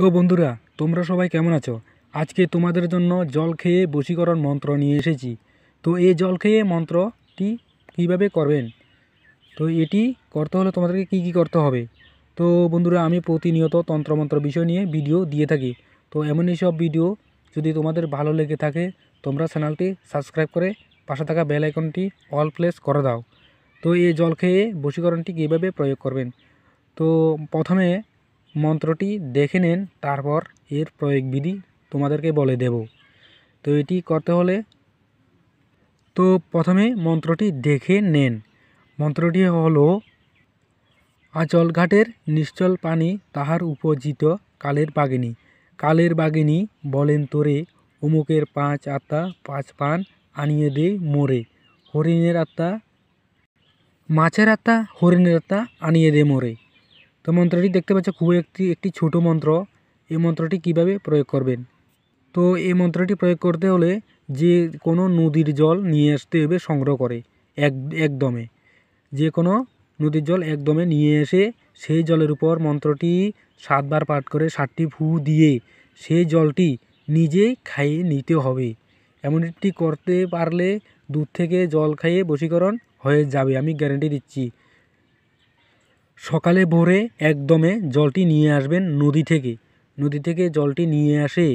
তো বন্ধুরা, তোমরা সবাই কেমন আছো? আজকে তোমাদের জন্য জল খেয়ে বশীকরণ মন্ত্র নিয়ে এসেছি। তো এই জল খেয়ে মন্ত্রটি কিভাবে করবেন, তো এটি করতে হলে তোমাদেরকে কি করতে হবে। তো বন্ধুরা, আমি প্রতিনিয়ত তন্ত্রমন্ত্র বিষয় নিয়ে ভিডিও দিয়ে থাকি। তো এমনই সব ভিডিও যদি তোমাদের ভালো লেগে থাকে, তোমরা চ্যানেলটি সাবস্ক্রাইব করে পাশে থাকা বেল আইকনটি অল প্রেস করে দাও। তো এই জল খেয়ে বশীকরণটি কীভাবে প্রয়োগ করবেন, তো প্রথমে মন্ত্রটি দেখে নেন, তারপর এর প্রয়োগ বিধি তোমাদেরকে বলে দেব। তো এটি করতে হলে তো প্রথমে মন্ত্রটি দেখে নেন। মন্ত্রটি হলো: আচল ঘাটের নিশ্চল পানি তাহার উপজিত কালের বাগিনী। কালের বাগিনী বলেন তোরে, অমুকের 5 আত্মা 5 পান আনিয়ে দে মোরে। হরিণের আত্মা মাছের আত্মা হরিণের আত্মা আনিয়ে দে মোরে। তো মন্ত্রটি দেখতে পাচ্ছ খুবই একটি ছোট মন্ত্র। এই মন্ত্রটি কিভাবে প্রয়োগ করবেন, তো এই মন্ত্রটি প্রয়োগ করতে হলে যে কোনো নদীর জল নিয়ে আসতে হবে সংগ্রহ করে। একদমে যে কোনো নদীর জল একদমে নিয়ে এসে সেই জলের উপর মন্ত্রটি 7 বার পাঠ করে 7টি ফু দিয়ে সেই জলটি নিজেই খাইয়ে নিতে হবে। এমনটি করতে পারলে দুধ থেকে জল খাইয়ে বশীকরণ হয়ে যাবে, আমি গ্যারান্টি দিচ্ছি। সকালে ভোরে একদমে জলটি নিয়ে আসবেন নদী থেকে জলটি নিয়ে আসে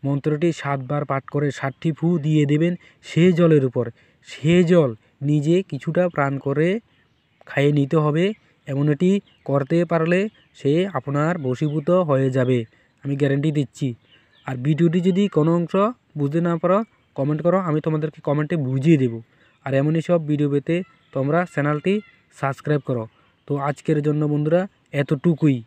মন্ত্রটি 7 বার পাঠ করে 7টি ফু দিয়ে দেবেন সেই জলের উপর। সে জল নিজে কিছুটা প্রাণ করে খাইয়ে নিতে হবে। এমনটি করতে পারলে সে আপনার বশীভূত হয়ে যাবে, আমি গ্যারান্টি দিচ্ছি। আর ভিডিওটি যদি কোনো অংশ বুঝতে না পারো, কমেন্ট করো, আমি তোমাদেরকে কমেন্টে বুঝিয়ে দেব। আর এমনই সব ভিডিও পেতে তোমরা চ্যানেলটি সাবস্ক্রাইব করো। তো আজকের জন্য বন্ধুরা এতটুকুই।